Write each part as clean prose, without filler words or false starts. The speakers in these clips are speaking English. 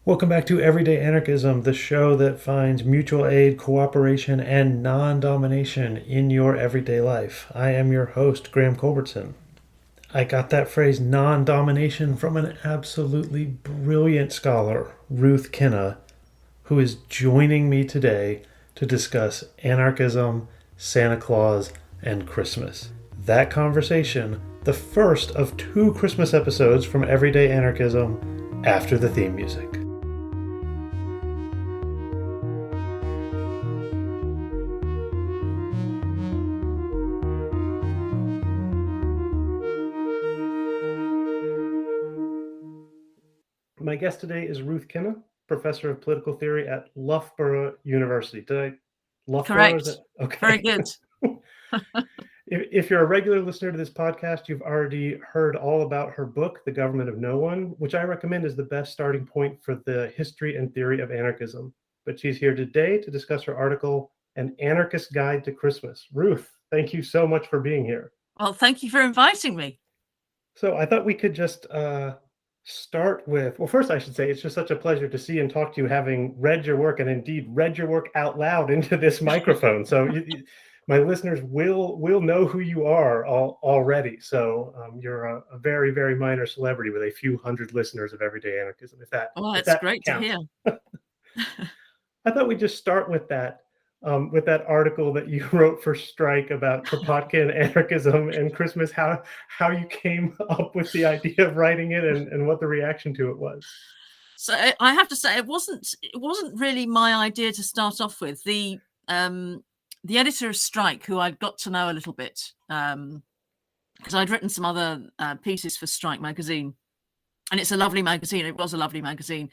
Welcome back to Everyday Anarchism, the show that finds mutual aid, cooperation, and non domination in your everyday life. I am your host, Graham Culbertson. I got that phrase non domination from an absolutely brilliant scholar, Ruth Kinna, who is joining me today to discuss anarchism, Santa Claus, and Christmas. That conversation, the first of two Christmas episodes from Everyday Anarchism, after the theme music. My guest today is Ruth Kinna, professor of political theory at Loughborough University. Loughborough? Correct. Okay. Very good. If you're a regular listener to this podcast, you've already heard all about her book, The Government of No One, which I recommend is the best starting point for the history and theory of anarchism. But she's here today to discuss her article, An Anarchist Guide to Christmas. Ruth, thank you so much for being here. Well, thank you for inviting me. So I thought we could just start with, well, first I should say it's just such a pleasure to see and talk to you, having read your work and indeed read your work out loud into this microphone. So my listeners will know who you are already. So you're a very, very minor celebrity with a few hundred listeners of Everyday Anarchism. If That's that great counts. to hear. I thought we'd just start with that article that you wrote for Strike about Kropotkin, anarchism, and Christmas, how you came up with the idea of writing it and what the reaction to it was. So I have to say, it wasn't really my idea to start off with. The editor of Strike, who I'd got to know a little bit, because I'd written some other pieces for Strike magazine, and it's a lovely magazine. It was a lovely magazine.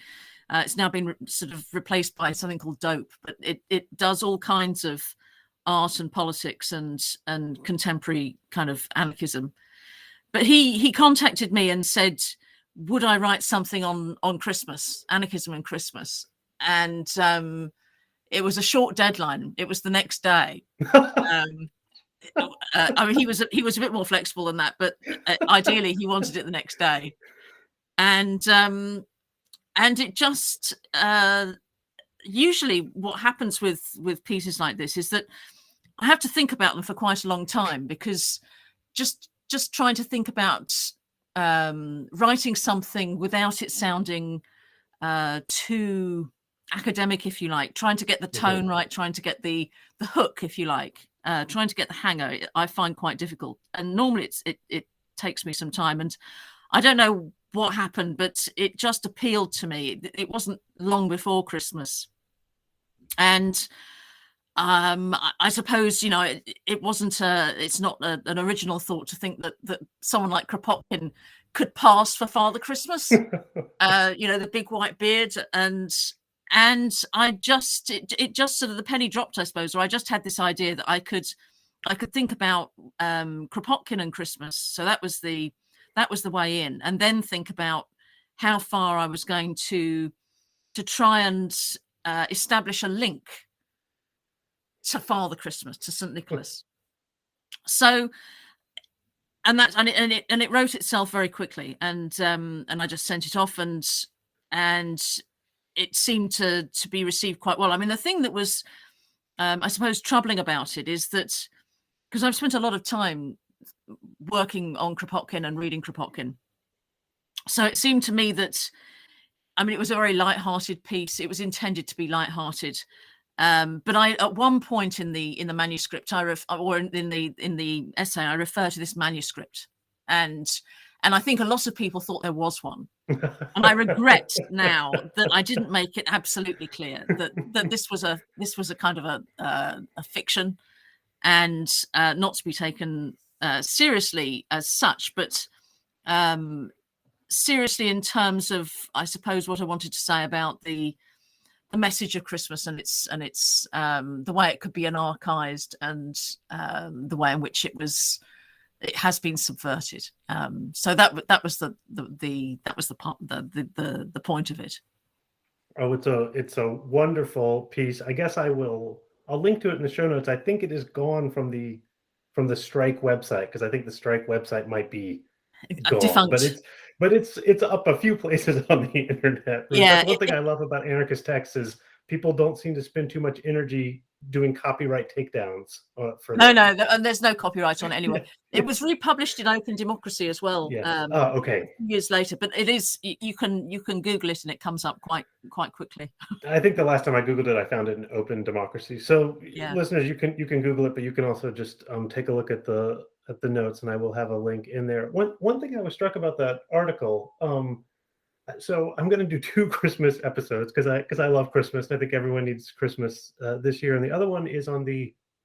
It's now been sort of replaced by something called Dope, but it does all kinds of art and politics and contemporary kind of anarchism. But he contacted me and said, would I write something on Christmas, anarchism and Christmas? And it was a short deadline. It was the next day. I mean, he was a bit more flexible than that, but ideally he wanted it the next day. And it just usually what happens with pieces like this is that I have to think about them for quite a long time, because just trying to think about writing something without it sounding too academic, if you like, trying to get the tone right, trying to get the hook, if you like, trying to get the hanger, I find quite difficult. And normally it takes me some time, and I don't know what happened, but it just appealed to me. It wasn't long before Christmas, and I suppose, you know, it wasn't it's not an original thought to think that someone like Kropotkin could pass for Father Christmas. You know, the big white beard, and I just it just sort of, the penny dropped, I suppose, or I just had this idea that I could think about Kropotkin and Christmas. So that was the way in, and then think about how far I was going to try and establish a link to Father Christmas, to St. Nicholas. So, and it wrote itself very quickly, and I just sent it off, and it seemed to be received quite well. I mean, the thing that was, I suppose, troubling about it is that, because I've spent a lot of time working on Kropotkin and reading Kropotkin, so it seemed to me that, I mean, it was a very light-hearted piece. It was intended to be light-hearted, but I, at one point in the manuscript, in the essay, I refer to this manuscript, and I think a lot of people thought there was one, and I regret now that I didn't make it absolutely clear that this was a kind of a fiction, and not to be taken seriously as such, but seriously in terms of, I suppose, what I wanted to say about the message of Christmas and its the way it could be anarchized, and the way in which it has been subverted. So that was the point of it. Oh, it's a wonderful piece. I guess I'll link to it in the show notes. I think it is gone from the Strike website, because I think the Strike website might be gone. Defunct. But it's up a few places on the internet. Yeah, That's one thing I love about anarchist texts is people don't seem to spend too much energy doing copyright takedowns for no, them. and there's no copyright on it anyway. Yeah. It was republished in Open Democracy as well. Yes. Oh, okay. Years later, but it is you can Google it and it comes up quite quickly. I think the last time I googled it, I found it in Open Democracy. So Yeah. listeners, you can Google it, but you can also just take a look at the notes, and I will have a link in there. One thing I was struck about that article. So I'm going to do 2 Christmas episodes because I love Christmas. And I think everyone needs Christmas this year. And the other one is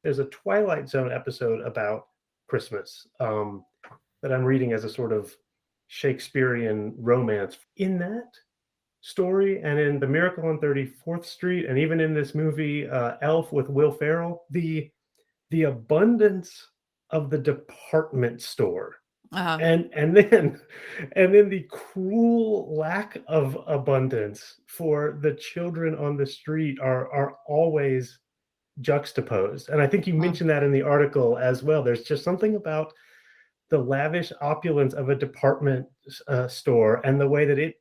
there's a Twilight Zone episode about Christmas that I'm reading as a sort of Shakespearean romance. In that story and in The Miracle on 34th Street and even in this movie Elf with Will Ferrell, the abundance of the department store and then the cruel lack of abundance for the children on the street are always juxtaposed. And I think you mentioned that in the article as well. There's just something about the lavish opulence of a department store and the way that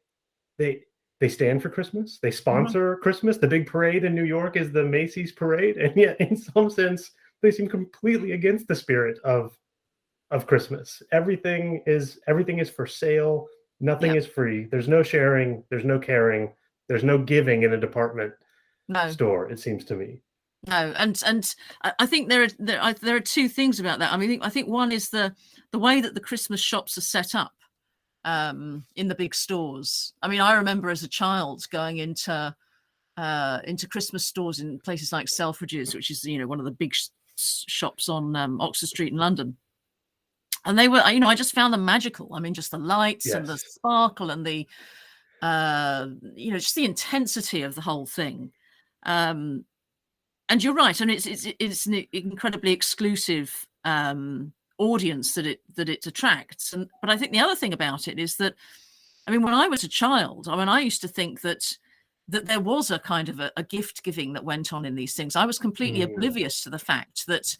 they stand for Christmas. They sponsor Christmas. The big parade in New York is the Macy's parade, and yet in some sense they seem completely against the spirit of Christmas. Everything is for sale. Nothing is free. There's no sharing. There's no caring. There's no giving in a department store. It seems to me. No, and I think there are 2 things about that. I mean, I think one is the way that the Christmas shops are set up in the big stores. I mean, I remember as a child going into Christmas stores in places like Selfridges, which is one of the big shops on Oxford Street in London. And they were, I just found them magical. I mean, just the lights and the sparkle and the, just the intensity of the whole thing. And you're right. And it's an incredibly exclusive audience that it attracts. But I think the other thing about it is that, I mean, when I was a child, I used to think that there was a kind of a gift giving that went on in these things. I was completely oblivious to the fact that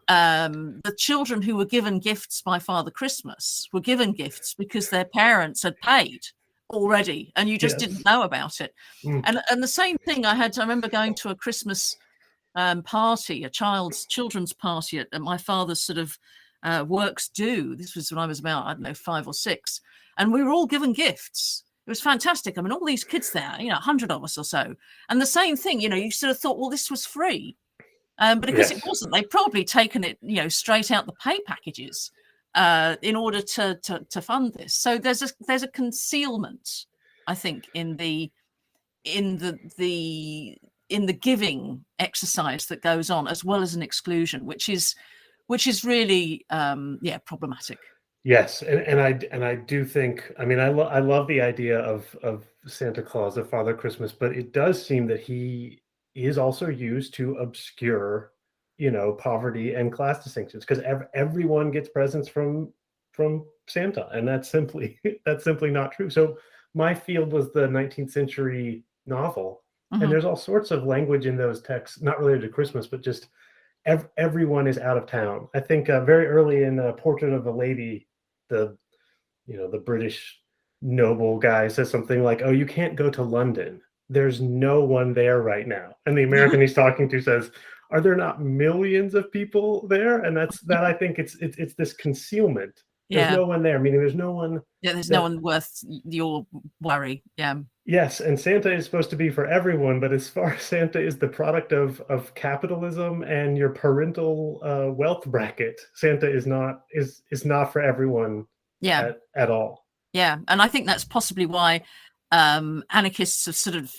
the children who were given gifts by Father Christmas were given gifts because their parents had paid already, and you just didn't know about it. And the same thing I remember going to a Christmas party, a children's party at my father's sort of works do. This was when I was about, I don't know, 5 or 6, and we were all given gifts. It was fantastic. I mean, all these kids there, 100 of us or so, and the same thing. You sort of thought, well, this was free. But because it wasn't, they'd probably taken it, straight out the pay packages in order to fund this. So there's a concealment, I think, in the giving exercise that goes on, as well as an exclusion, which is really problematic. Yes, and I do think, I mean, I love the idea of Santa Claus, of Father Christmas, but it does seem that he is also used to obscure, poverty and class distinctions, because everyone gets presents from Santa, and that's simply not true. So my field was the 19th century novel, and there's all sorts of language in those texts, not related to Christmas, but just everyone is out of town. I think very early in Portrait of a Lady, the British noble guy says something like, "Oh, you can't go to London. There's no one there right now." And the American he's talking to says, "Are there not millions of people there?" And that I think it's this concealment. There's no one there, meaning there's no one. Yeah, there's no one worth your worry. Yeah. Yes, and Santa is supposed to be for everyone, but as far as Santa is the product of capitalism and your parental wealth bracket, Santa is not for everyone. At all. Yeah, and I think that's possibly why anarchists have sort of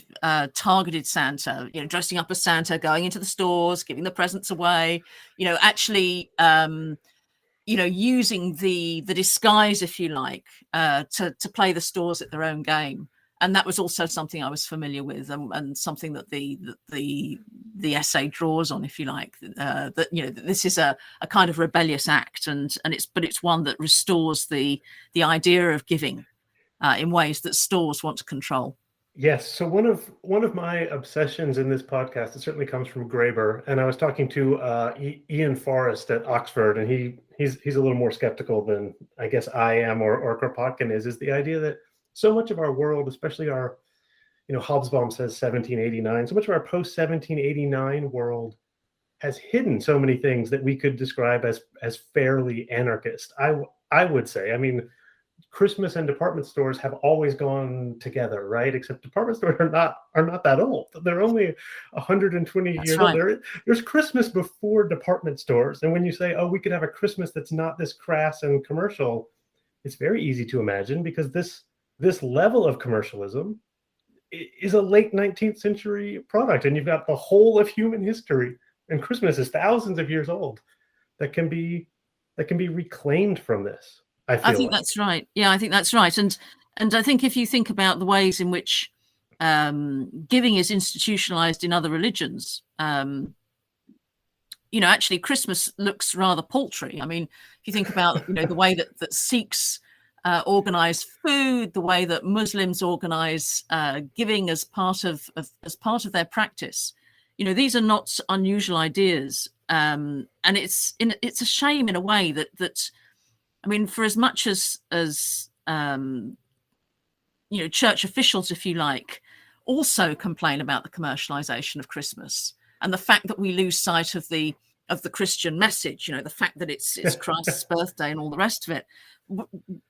targeted Santa, dressing up as Santa, going into the stores, giving the presents away, actually, using the disguise, if you like, to play the stores at their own game. And that was also something I was familiar with, and something that the essay draws on, if you like, that this is a kind of rebellious act, and it's one that restores the idea of giving in ways that stores want to control. Yes. So one of my obsessions in this podcast, it certainly comes from Graeber, and I was talking to Ian Forrest at Oxford, and he's a little more skeptical than I guess I am or Kropotkin is the idea that so much of our world, especially our, Hobsbawm says 1789, so much of our post 1789 world has hidden so many things that we could describe as fairly anarchist. I would say. I mean, Christmas and department stores have always gone together, right? Except department stores are not that old. They're only 120 That's years old. right. There's Christmas before department stores, and when you say, "Oh, we could have a Christmas that's not this crass and commercial," it's very easy to imagine because this level of commercialism is a late 19th century product, and you've got the whole of human history, and Christmas is thousands of years old that can be reclaimed from this. I I feel think like. that's right. Yeah, I think that's right. And I think if you think about the ways in which giving is institutionalized in other religions, actually Christmas looks rather paltry. I mean, if you think about, the way that Sikhs organize food, the way that Muslims organize giving as part of their practice, these are not unusual ideas. And it's a shame in a way that I mean, for as much as church officials, if you like, also complain about the commercialization of Christmas and the fact that we lose sight of the Christian message, the fact that it's Christ's birthday and all the rest of it.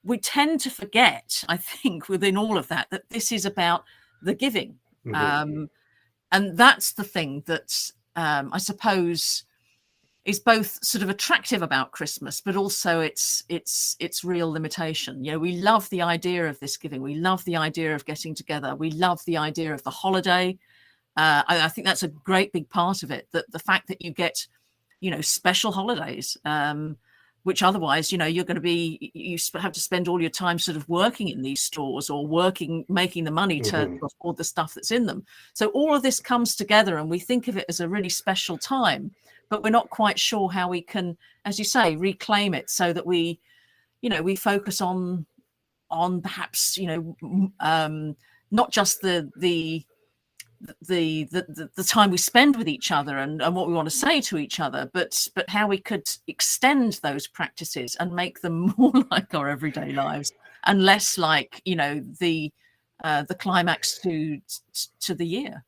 We tend to forget, I think, within all of that this is about the giving. Mm-hmm. And that's the thing that I suppose is both sort of attractive about Christmas, but also its real limitation. We love the idea of this giving. We love the idea of getting together. We love the idea of the holiday. I think that's a great big part of it. That the fact that you get, special holidays, which otherwise, you're going to be, you have to spend all your time sort of working in these stores or making the money to afford the stuff that's in them. So all of this comes together, and we think of it as a really special time, but we're not quite sure how we can, as you say, reclaim it so that we focus on perhaps, not just the time we spend with each other and what we want to say to each other, but how we could extend those practices and make them more like our everyday lives and less like, the climax to the year.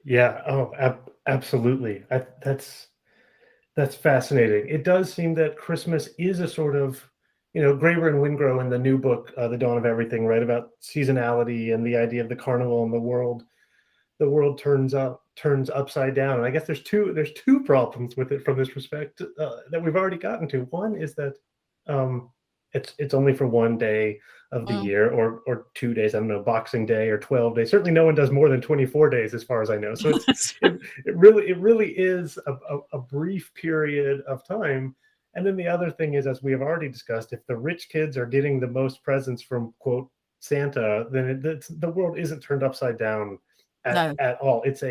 Yeah. Oh, absolutely. That's fascinating. It does seem that Christmas is a sort of, Graeber and Wingrove in the new book, The Dawn of Everything, right, about seasonality and the idea of the carnival and the world. The world turns upside down, and I guess there's two problems with it from this respect that we've already gotten to. One is that it's only for one day of the year, or 2 days. I don't know, Boxing Day or 12 days. Certainly, no one does more than 24 days, as far as I know. So it really is a brief period of time. And then the other thing is, as we have already discussed, if the rich kids are getting the most presents from, quote, Santa, then the world isn't turned upside down at all. It's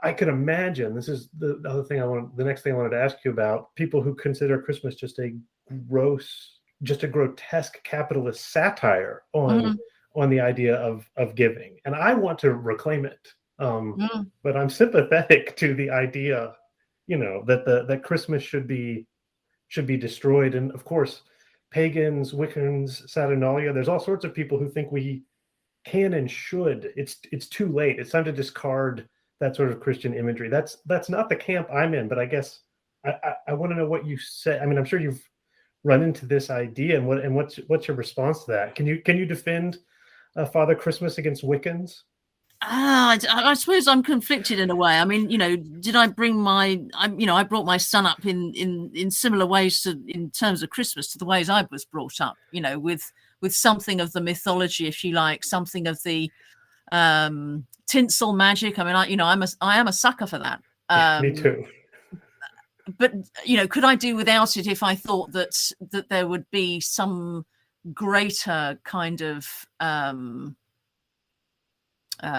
I could imagine, this is the other thing the next thing I wanted to ask you about, people who consider Christmas just a grotesque capitalist satire on the idea of giving, and I want to reclaim it. But I'm sympathetic to the idea, that Christmas should be destroyed. And of course, pagans, Wiccans, Saturnalia, there's all sorts of people who think we can and should. It's too late. It's time to discard that sort of Christian imagery. That's not the camp I'm in, but I guess I want to know what you say. I mean, I'm sure you've run into this idea, and what's your response to that? Can you defend Father Christmas against Wiccans? I suppose I'm conflicted in a way. I mean, did I bring I brought my son up in similar ways in terms of Christmas to the ways I was brought up, with something of the mythology, if you like, something of the tinsel magic. I mean, I am a sucker for that. Me too. But could I do without it if I thought that there would be some greater kind of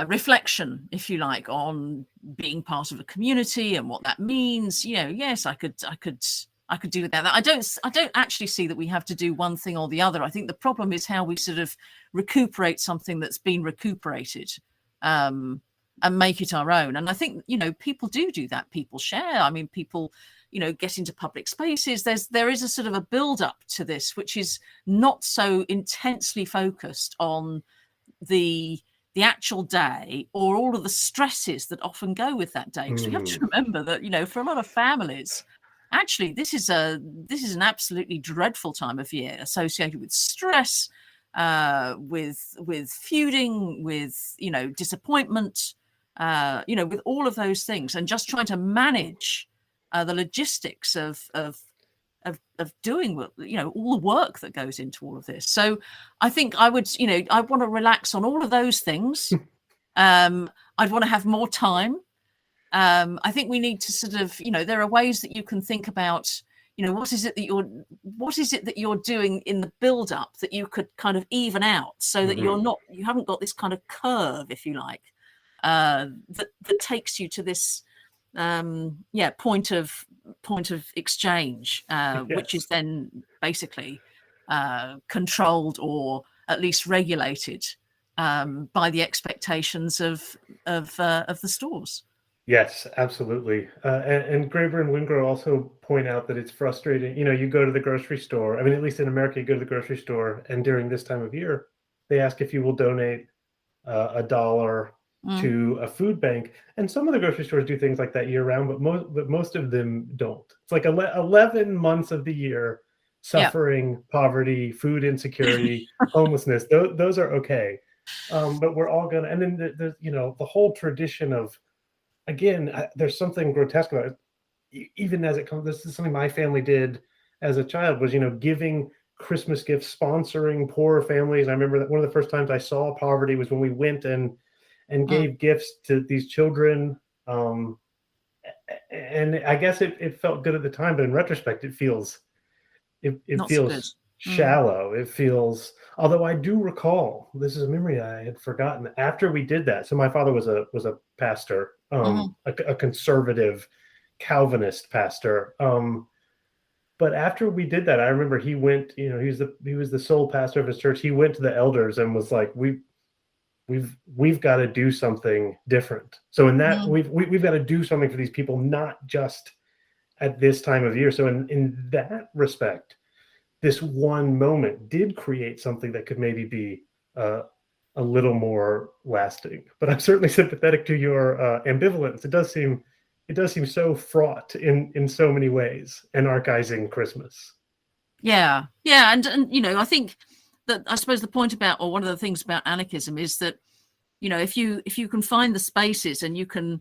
reflection, if you like, on being part of a community and what that means? Yes, I could I could do without that. I don't actually see that we have to do one thing or the other. I think the problem is how we sort of recuperate something that's been recuperated, and make it our own. And I think, people do that. People share. I mean, people, get into public spaces. There is a sort of a build up to this, which is not so intensely focused on the actual day or all of the stresses that often go with that day. Because we have to remember that, for a lot of families, actually, this is an absolutely dreadful time of year associated with stress, with feuding, with disappointment, with all of those things, and just trying to manage the logistics of doing all the work that goes into all of this. So I think I would I want to relax on all of those things. I'd want to have more time. I think we need to sort of, there are ways that you can think about, what is it that you're doing in the build up that you could kind of even out so that you haven't got this kind of curve, if you like, that takes you to this point of exchange, yes, which is then basically controlled or at least regulated by the expectations of the stores. Yes, absolutely. And Graeber and Wingro also point out that it's frustrating. You go to the grocery store. I mean, at least in America, you go to the grocery store, and during this time of year, they ask if you will donate $1 to a food bank. And some of the grocery stores do things like that year round, but most of them don't. It's like 11 months of the year, suffering, poverty, food insecurity, homelessness. Those are okay. But we're all gonna. And then there's the whole tradition of, again, there's something grotesque about it. Even as it comes, this is something my family did as a child, was giving Christmas gifts, sponsoring poor families. I remember that one of the first times I saw poverty was when we went and gave gifts to these children. And I guess it felt good at the time, but in retrospect, it feels so shallow. It feels, although I do recall, this is a memory I had forgotten, after we did that. So my father was a pastor, a conservative Calvinist pastor. But after we did that, I remember he went, he was the sole pastor of his church. He went to the elders and was like, we've got to do something different. So in that, we've got to do something for these people, not just at this time of year. So in that respect, this one moment did create something that could maybe be a little more lasting. But I'm certainly sympathetic to your ambivalence. It does seem so fraught in so many ways, anarchizing Christmas. Yeah, and I think that, I suppose, the point about, or one of the things about anarchism is that if you can find the spaces and you can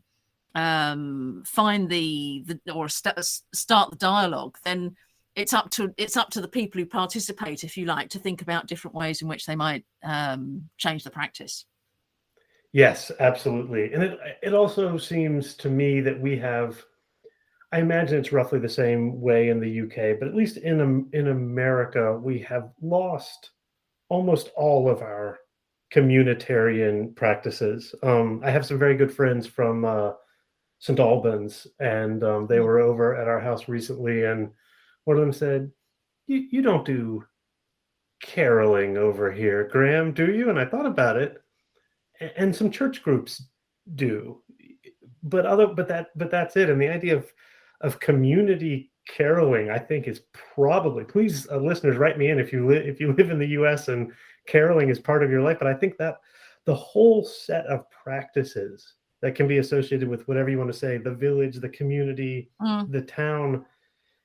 find or start the dialogue, then it's up to the people who participate, if you like, to think about different ways in which they might change the practice. Yes, absolutely. And it also seems to me that we have, I imagine it's roughly the same way in the UK, but at least in America, we have lost almost all of our communitarian practices. I have some very good friends from St. Albans, and they were over at our house recently, and one of them said, you don't do caroling over here, Graham, do you? And I thought about it, and some church groups do, but that's it. And the idea of community caroling, I think, is probably, please, listeners, write me in if you live in the US and caroling is part of your life. But I think that the whole set of practices that can be associated with whatever you want to say, the village, the community, the town,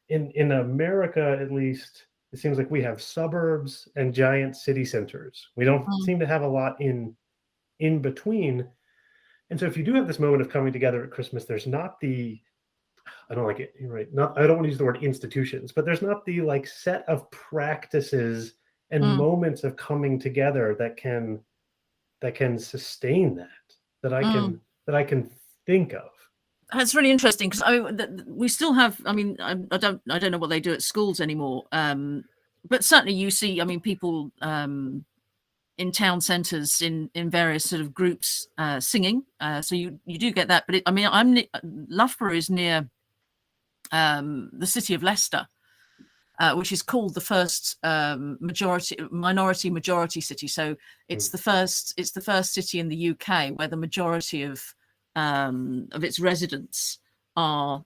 in America, at least, it seems like we have suburbs and giant city centers. We don't seem to have a lot in between. And so if you do have this moment of coming together at Christmas, there's not the, I don't like it, you're right, I don't want to use the word institutions, but there's not the set of practices and moments of coming together that can sustain that I can think of. That's really interesting, because we still have, I don't know what they do at schools anymore, but certainly you see, people in town centres in various sort of groups singing, so you do get that. But Loughborough is near the city of Leicester, which is called the first minority majority city. So it's the first city in the UK where the majority of its residents are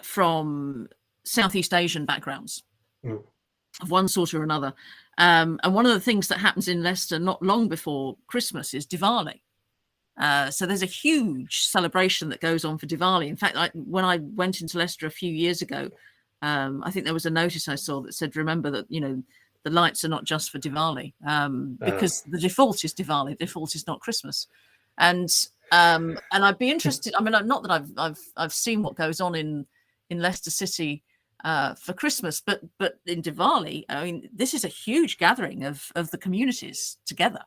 from Southeast Asian backgrounds of one sort or another. And one of the things that happens in Leicester not long before Christmas is Diwali. So there's a huge celebration that goes on for Diwali. In fact, when I went into Leicester a few years ago, I think there was a notice I saw that said, remember that, the lights are not just for Diwali, because the default is Diwali. The default is not Christmas. And I'd be interested. I mean, not that I've seen what goes on in Leicester City for Christmas, but in Diwali, I mean, this is a huge gathering of the communities together.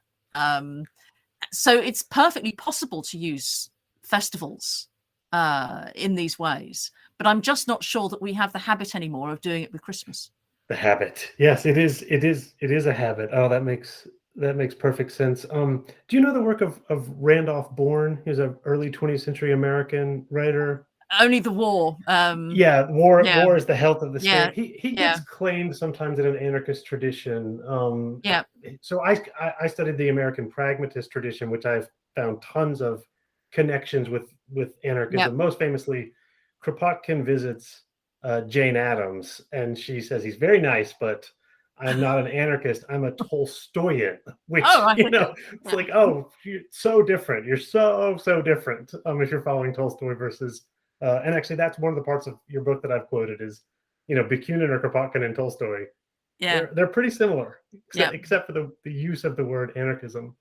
So it's perfectly possible to use festivals in these ways, but I'm just not sure that we have the habit anymore of doing it with Christmas. The habit, yes, it is a habit. Oh, that makes perfect sense. Do you know the work of Randolph Bourne? He's an early 20th century American writer. Only the war. War is the health of the state. He gets Yeah. claimed sometimes in an anarchist tradition. Yeah. So I studied the American pragmatist tradition, which I've found tons of connections with anarchism. Most famously, Kropotkin visits Jane Addams, and she says he's very nice, but I'm not an anarchist. I'm a Tolstoyan, which it's like, oh, you're so different. You're so different. If you're following Tolstoy versus, and actually that's one of the parts of your book that I've quoted is, Bakunin or Kropotkin and Tolstoy. Yeah, they're pretty similar, except for the use of the word anarchism.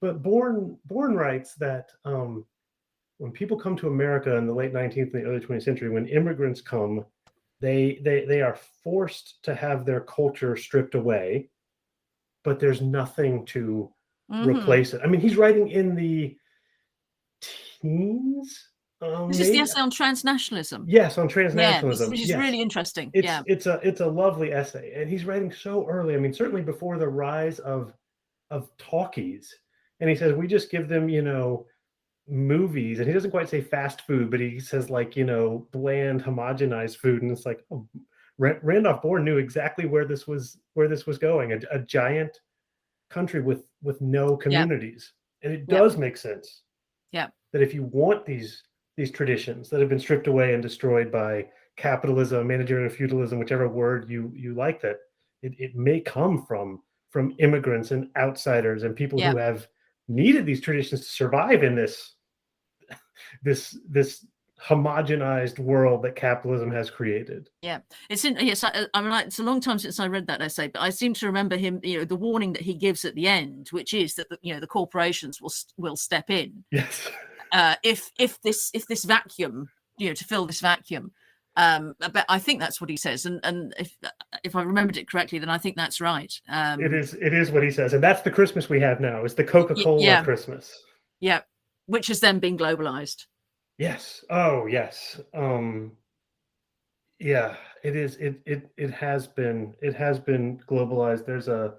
But Bourne writes that when people come to America in the late 19th and the early 20th century, when immigrants come, they are forced to have their culture stripped away, but there's nothing to replace it. I mean, he's writing in the teens. This is the essay on transnationalism. Yes, on transnationalism, which is really interesting. It's a lovely essay, and he's writing so early. I mean, certainly before the rise of talkies, and he says we just give them, movies, and he doesn't quite say fast food, but he says like, bland homogenized food, and it's like, oh, Randolph Bourne knew exactly where this was going, a giant country with no communities. And it does make sense that if you want these traditions that have been stripped away and destroyed by capitalism, managerial feudalism, whichever word you like, that it may come from immigrants and outsiders and people who have needed these traditions to survive in this homogenized world that capitalism has created. It's a long time since I read that essay, but I seem to remember him, the warning that he gives at the end, which is that the corporations will step in. Yes. If this vacuum, to fill this vacuum. But I think that's what he says, and if I remembered it correctly, then I think that's right. It is what he says, and that's the Christmas we have now. It's the Coca-Cola Christmas. Yeah, which has then been globalized. Yes. Oh, yes. Yeah, it is. It has been globalized. There's a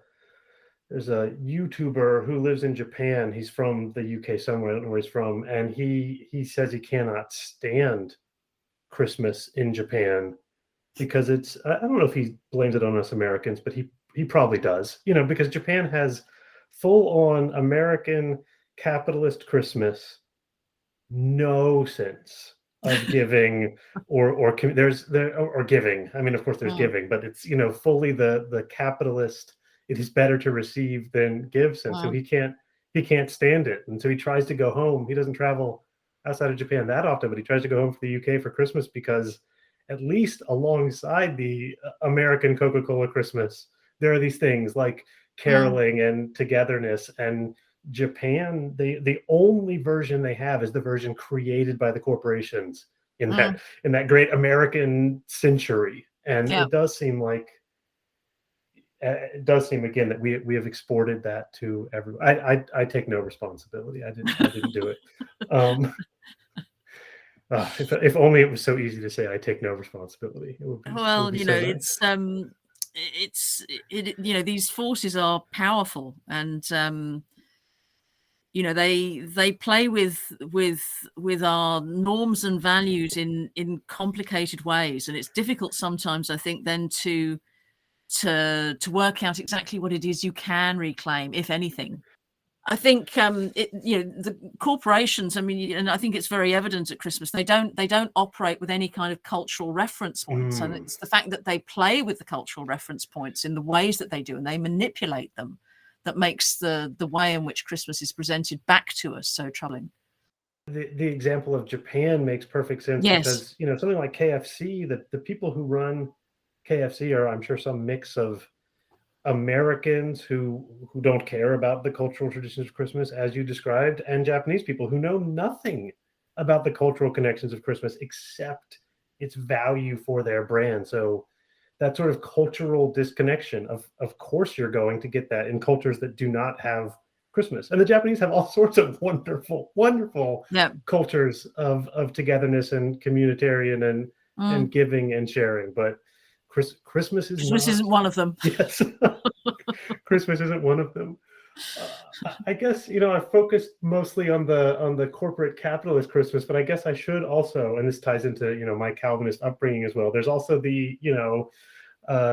YouTuber who lives in Japan. He's from the UK somewhere. I don't know where he's from, and he says he cannot stand Christmas in Japan because it's, I don't know if he blames it on us Americans, but he probably does, because Japan has full on American capitalist Christmas, no sense of giving or giving. I mean, of course there's giving, but it's, fully the capitalist, it is better to receive than give sense. So he can't stand it. And so he tries to go home. He doesn't travel outside of Japan that often, but he tries to go home for the UK for Christmas because at least alongside the American Coca-Cola Christmas, there are these things like caroling and togetherness. And Japan, the only version they have is the version created by the corporations in that great American century. And it does seem again that we have exported that to everyone. I take no responsibility. I didn't do it. If only it was so easy to say I take no responsibility. It would be, it's these forces are powerful, and you know, they play with our norms and values in complicated ways, and it's difficult sometimes, I think, then to work out exactly what it is you can reclaim, if anything. I think the corporations, I mean, and I think it's very evident at Christmas, they don't operate with any kind of cultural reference points. And it's the fact that they play with the cultural reference points in the ways that they do, and they manipulate them, that makes the way in which Christmas is presented back to us so troubling. The example of Japan makes perfect sense Yes. because, something like KFC, the people who run KFC are, I'm sure, some mix of Americans who don't care about the cultural traditions of Christmas, as you described, and Japanese people who know nothing about the cultural connections of Christmas except its value for their brand. So that sort of cultural disconnection, of course you're going to get that in cultures that do not have Christmas. And the Japanese have all sorts of wonderful, wonderful Yeah. cultures of togetherness and communitarian and giving and sharing. But Christmas Isn't one of them. Yes. Christmas isn't one of them. I guess, I focused mostly on the corporate capitalist Christmas, but I guess I should also, and this ties into, my Calvinist upbringing as well. There's also the,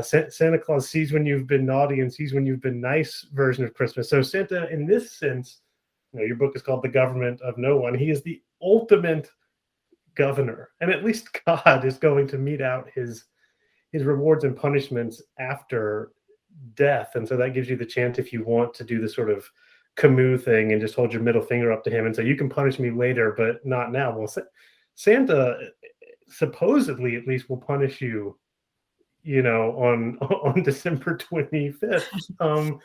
Santa Claus sees when you've been naughty and sees when you've been nice version of Christmas. So Santa, in this sense, your book is called The Government of No One. He is the ultimate governor, and at least God is going to mete out his rewards and punishments after death. And so that gives you the chance, if you want, to do the sort of Camus thing and just hold your middle finger up to him and say, you can punish me later, but not now. Well, Santa supposedly at least will punish you, on December 25th.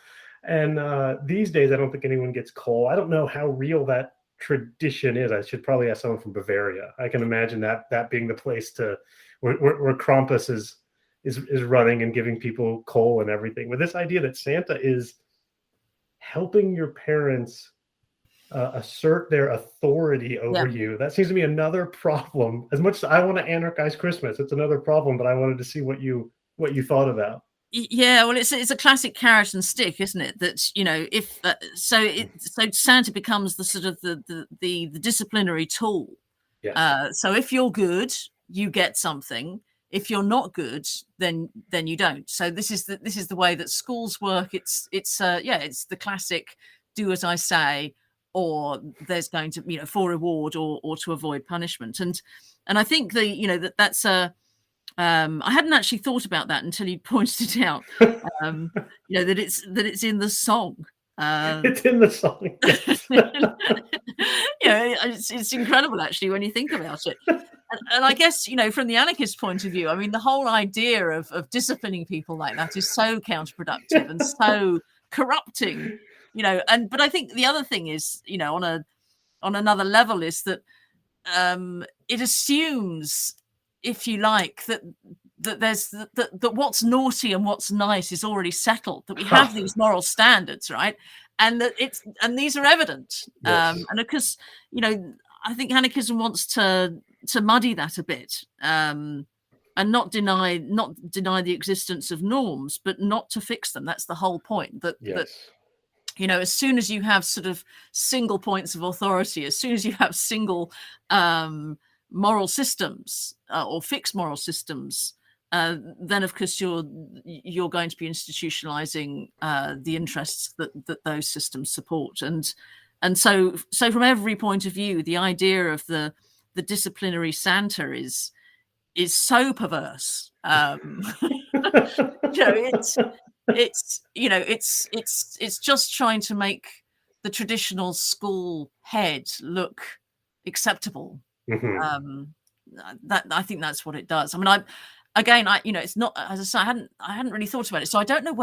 And these days, I don't think anyone gets coal. I don't know how real that tradition is. I should probably ask someone from Bavaria. I can imagine that being the place where Krampus is running and giving people coal and everything. But this idea that Santa is helping your parents assert their authority over you, that seems to be another problem. As much as I want to anarchize Christmas, it's another problem, but I wanted to see what you thought about. Yeah, well, it's a classic carrot and stick, isn't it? That, if so Santa becomes the sort of the disciplinary tool. Yes. So if you're good, you get something. If you're not good, then you don't. So this is the way that schools work. It's the classic do as I say, or there's going to, for reward or to avoid punishment. And I think that's a I hadn't actually thought about that until you pointed it out. That it's in the song. It's in the song. Yes. It's incredible actually when you think about it. And I guess, from the anarchist point of view, I mean, the whole idea of disciplining people like that is so counterproductive and so corrupting, but I think the other thing is, on another level, is that it assumes, if you like, that there's that what's naughty and what's nice is already settled, that we have these moral standards, right? And that these are evident. Yes. And because, I think anarchism wants to muddy that a bit, and not deny the existence of norms, but not to fix them. That's the whole point. That as soon as you have sort of single points of authority, as soon as you have single moral systems or fixed moral systems, then of course you're going to be institutionalizing the interests that those systems support. And so from every point of view, the idea of the disciplinary Santa is so perverse. It's just trying to make the traditional school head look acceptable. That I think that's what it does. I mean, it's not, as I say, I hadn't really thought about it, so I don't know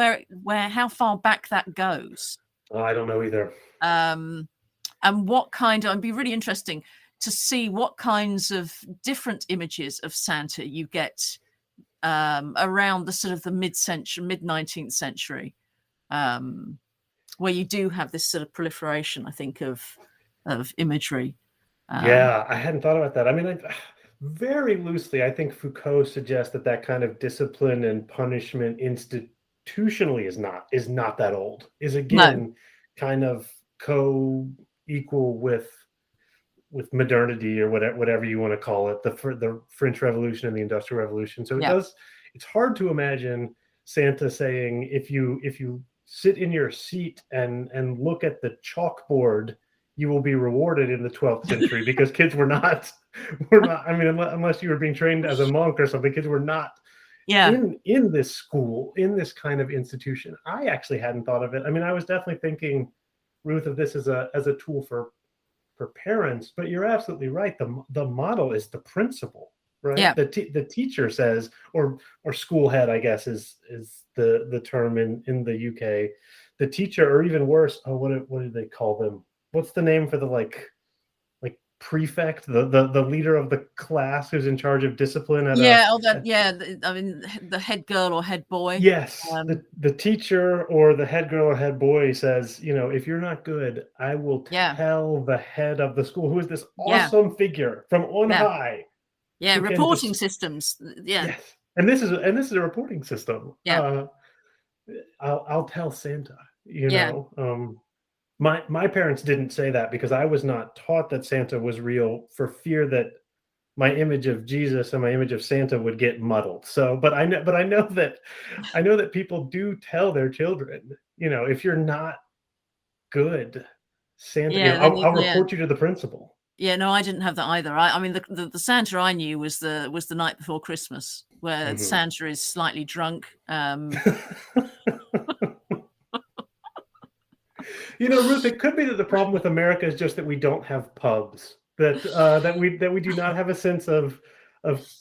how far back that goes. I don't know either. And what kind of, it'd be really interesting to see what kinds of different images of Santa you get around the sort of the mid 19th century, where you do have this sort of proliferation, I think, of imagery. I hadn't thought about that. I mean, very loosely, I think Foucault suggests that kind of discipline and punishment institutionally is not that old. Is again kind of equal with modernity, or whatever you want to call it, the French Revolution and the Industrial Revolution. So it's hard to imagine Santa saying, if you sit in your seat and look at the chalkboard, you will be rewarded in the 12th century, because kids were not, I mean, unless you were being trained as a monk or something, kids were not in this school, in this kind of institution. I actually hadn't thought of it. I mean, I was definitely thinking, Ruth, of this as a tool for parents, but you're absolutely right. The model is the principal, right? Yeah. The teacher says, or school head, I guess is the term in the UK. The teacher, or even worse, what do they call them? What's the name for the like prefect, the leader of the class who's in charge of discipline I mean, the head girl or head boy. Yes, the teacher or the head girl or head boy says, if you're not good, I will tell the head of the school, who is this awesome figure from on high. Yeah, reporting systems. Yeah. Yes, and this is a reporting system. Yeah. I'll tell Santa. My parents didn't say that, because I was not taught that Santa was real, for fear that my image of Jesus and my image of Santa would get muddled. So, but I know that people do tell their children, if you're not good, Santa, I'll report you to the principal. Yeah, no, I didn't have that either. I mean, the Santa I knew was the night before Christmas, where Santa is slightly drunk. Ruth, it could be that the problem with America is just that we don't have pubs. That we do not have a sense of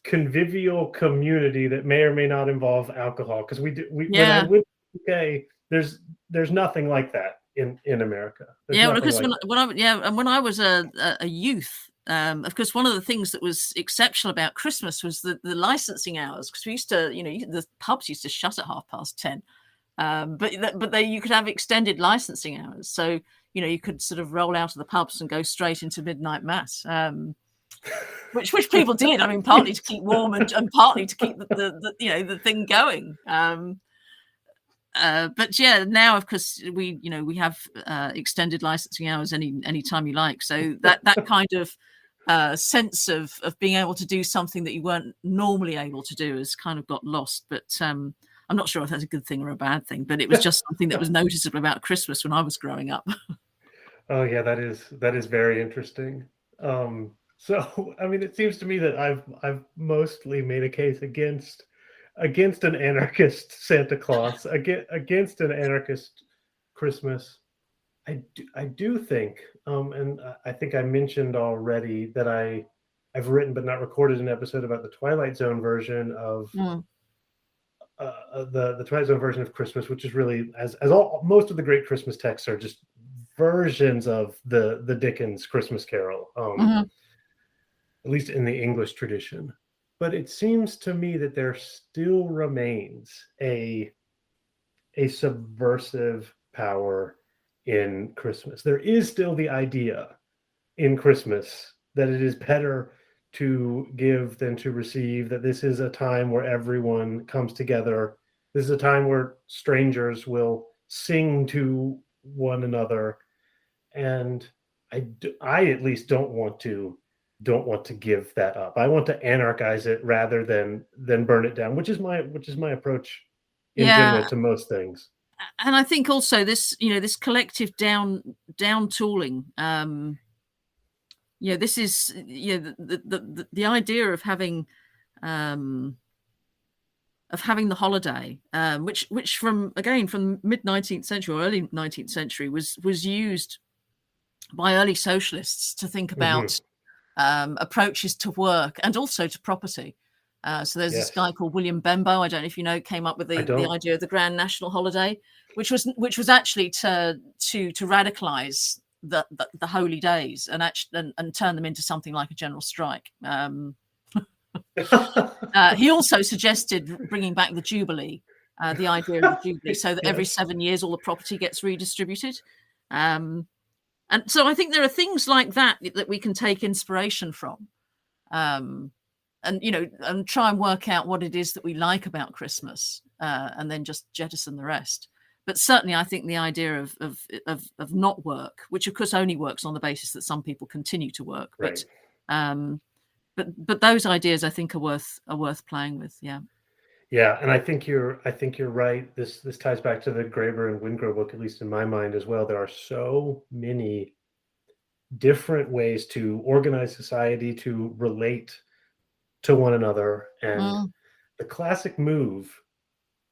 convivial community that may or may not involve alcohol. Because when I went to the UK, there's nothing like that in America. Because when I was a youth, of course, one of the things that was exceptional about Christmas was the licensing hours, because we used to, the pubs used to shut at 10:30. But you could have extended licensing hours, so you could sort of roll out of the pubs and go straight into midnight mass, which people did. I mean, partly to keep warm and partly to keep the thing going. But now, of course, we have extended licensing hours any time you like. So that kind of sense of being able to do something that you weren't normally able to do has kind of got lost. But I'm not sure if that's a good thing or a bad thing, but it was just something that was noticeable about Christmas when I was growing up. Oh yeah, that is very interesting. So I mean, it seems to me that I've mostly made a case against an anarchist Santa Claus, against an anarchist Christmas. I do think, and I think I mentioned already that I've written but not recorded an episode about the Twilight Zone version of. The Twilight Zone version of Christmas, which is really, as most of the great Christmas texts are just versions of the Dickens Christmas Carol, at least in the English tradition. But it seems to me that there still remains a subversive power in Christmas. There is still the idea in Christmas that it is better to give than to receive, that this is a time where everyone comes together. This is a time where strangers will sing to one another. And I at least don't want to give that up. I want to anarchize it rather than burn it down, which is my approach in general to most things. And I think also this collective down tooling, this is the idea of having the holiday, which from mid 19th century or early 19th century was used by early socialists to think about approaches to work and also to property. So there's this guy called William Benbow, I don't know if you know, came up with the idea of the Grand National Holiday, which was actually to radicalize the holy days and turn them into something like a general strike. He also suggested bringing back the Jubilee, the idea of the Jubilee, so that every 7 years all the property gets redistributed. And so I think there are things like that we can take inspiration from, and try and work out what it is that we like about Christmas, and then just jettison the rest. but certainly I think the idea of not work, which of course only works on the basis that some people continue to work, Right. but those ideas I think are worth playing with. Yeah. Yeah, and I think you're right. This ties back to the Graeber and Wingrove book, at least in my mind as well. There are so many different ways to organize society, to relate to one another, and the classic move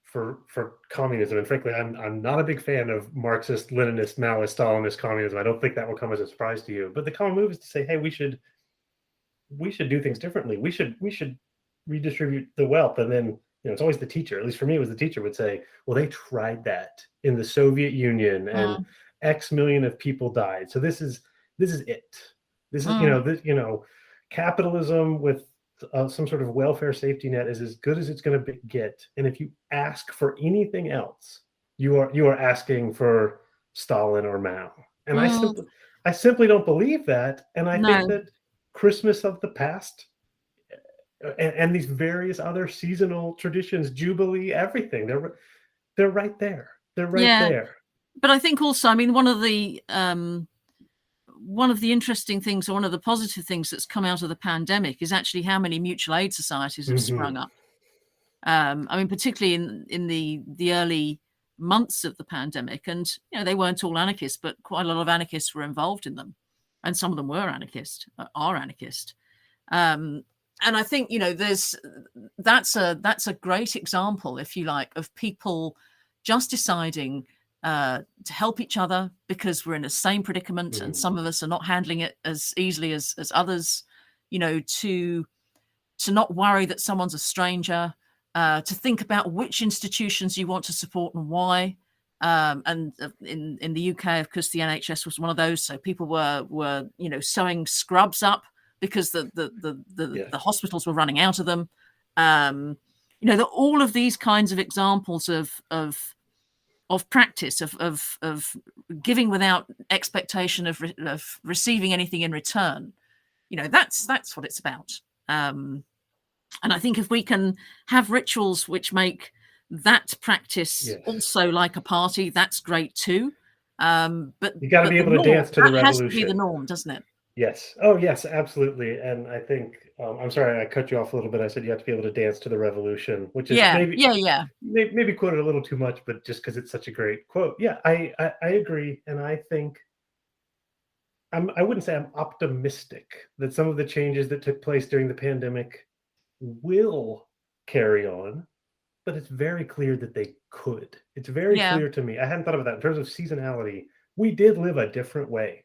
for communism. And frankly, I'm not a big fan of Marxist, Leninist, Maoist, Stalinist communism. I don't think that will come as a surprise to you. But the common move is to say, hey, we should do things differently. We should redistribute the wealth. And then, it's always the teacher, at least for me, it was the teacher would say, well, they tried that in the Soviet Union and X million of people died. So this is it. This is, capitalism with some sort of welfare safety net is as good as it's going to get. And if you ask for anything else, you are asking for Stalin or Mao. And I simply don't believe that. And I think that Christmas of the past and these various other seasonal traditions, Jubilee, everything, they're right there. They're right there. But I think also, I mean, one of the interesting things, or one of the positive things that's come out of the pandemic is actually how many mutual aid societies have sprung up. I mean, particularly in the early months of the pandemic, and they weren't all anarchists, but quite a lot of anarchists were involved in them, and some of them are anarchist. And I think that's a great example, if you like, of people just deciding to help each other because we're in the same predicament, and some of us are not handling it as easily as others. To not worry that someone's a stranger, to think about which institutions you want to support and why. And in the UK, of course, the NHS was one of those. So people were sewing scrubs up because the hospitals were running out of them. All of these kinds of examples of practice of giving without expectation of receiving anything in return. That's what it's about. And I think if we can have rituals which make that practice also like a party, that's great too. But you got to be able to dance to the revolution. That has to be the norm, doesn't it? Yes. Oh, yes, absolutely. And I think, I'm sorry, I cut you off a little bit. I said you have to be able to dance to the revolution, which is maybe quoted a little too much, but just because it's such a great quote. Yeah, I agree. And I think I wouldn't say I'm optimistic that some of the changes that took place during the pandemic will carry on, but it's very clear that they could. It's very clear to me. I hadn't thought about that in terms of seasonality. We did live a different way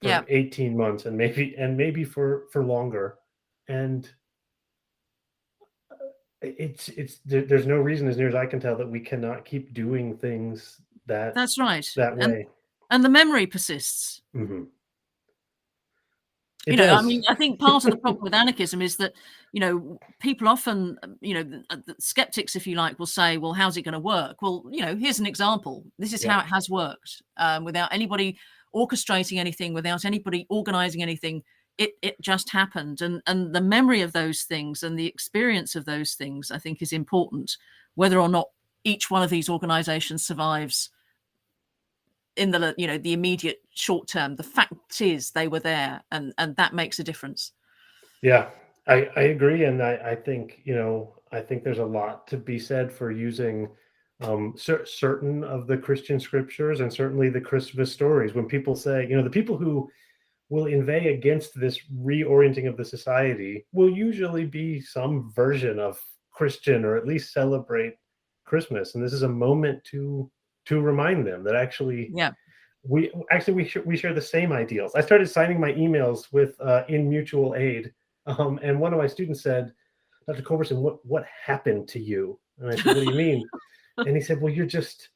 for 18 months and maybe for longer. And there's no reason, as near as I can tell, that we cannot keep doing things that's right that way. And the memory persists. I mean, I think part of the problem with anarchism is that, people often, the skeptics, if you like, will say, well, how's it going to work? Well, here's an example. This is how it has worked, without anybody orchestrating anything, without anybody organizing anything. It just happened. And the memory of those things and the experience of those things, I think, is important, whether or not each one of these organizations survives in the the immediate short term. The fact is they were there, and that makes a difference. Yeah, I agree. And I think, I think there's a lot to be said for using certain of the Christian scriptures, and certainly the Christmas stories. When people say, the people who will inveigh against this reorienting of the society will usually be some version of Christian, or at least celebrate Christmas. And this is a moment to remind them that actually, we share the same ideals. I started signing my emails with in mutual aid, and one of my students said, "Dr. Culbertson, what happened to you?" And I said, "What do you mean?" And he said, "Well, you're just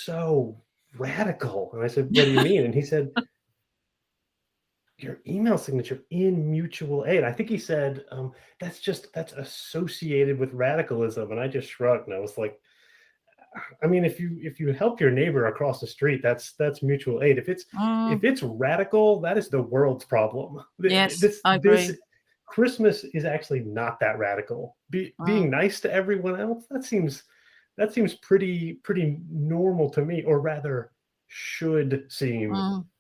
so radical." And I said, "What do you mean?" And he said, "Your email signature in mutual aid." I think he said, that's associated with radicalism. And I just shrugged, and I was like, I mean, if you help your neighbor across the street, that's mutual aid. If it's radical, that is the world's problem. Yes, I agree. Christmas is actually not that radical. Being nice to everyone else, that seems that seems pretty normal to me, or rather should seem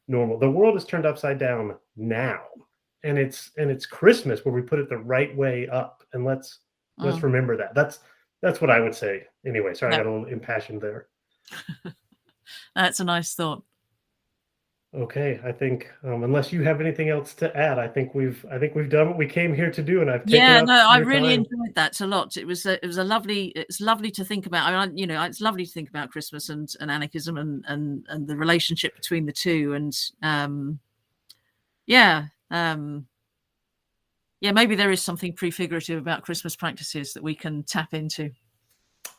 normal. The world is turned upside down now, and it's Christmas where we put it the right way up, and let's remember that. That's what I would say. Anyway, sorry, I got a little impassioned there. That's a nice thought. Okay, I think unless you have anything else to add, I think we've done what we came here to do, and I've taken up I your really time. enjoyed that a lot. It's lovely to think about. I mean, it's lovely to think about Christmas and anarchism and the relationship between the two. And maybe there is something prefigurative about Christmas practices that we can tap into.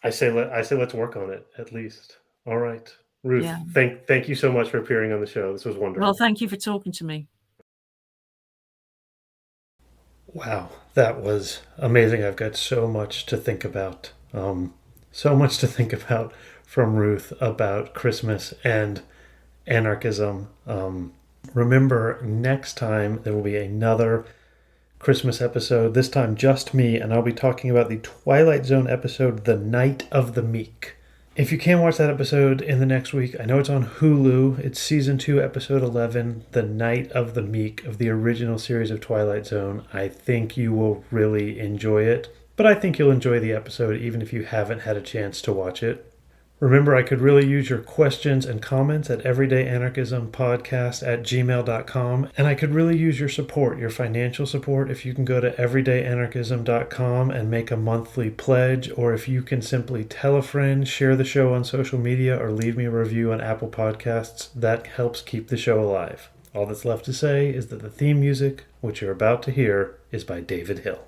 I say let's work on it at least. All right. Ruth, thank you so much for appearing on the show. This was wonderful. Well, thank you for talking to me. Wow, that was amazing. I've got so much to think about. So much to think about from Ruth about Christmas and anarchism. Remember, next time there will be another Christmas episode, this time just me, and I'll be talking about the Twilight Zone episode, The Night of the Meek. If you can watch that episode in the next week, I know it's on Hulu. It's season 2, episode 11, The Night of the Meek, of the original series of Twilight Zone. I think you will really enjoy it, but I think you'll enjoy the episode even if you haven't had a chance to watch it. Remember, I could really use your questions and comments at everydayanarchismpodcast@gmail.com, and I could really use your support, your financial support, if you can go to everydayanarchism.com and make a monthly pledge, or if you can simply tell a friend, share the show on social media, or leave me a review on Apple Podcasts. That helps keep the show alive. All that's left to say is that the theme music, which you're about to hear, is by David Hill.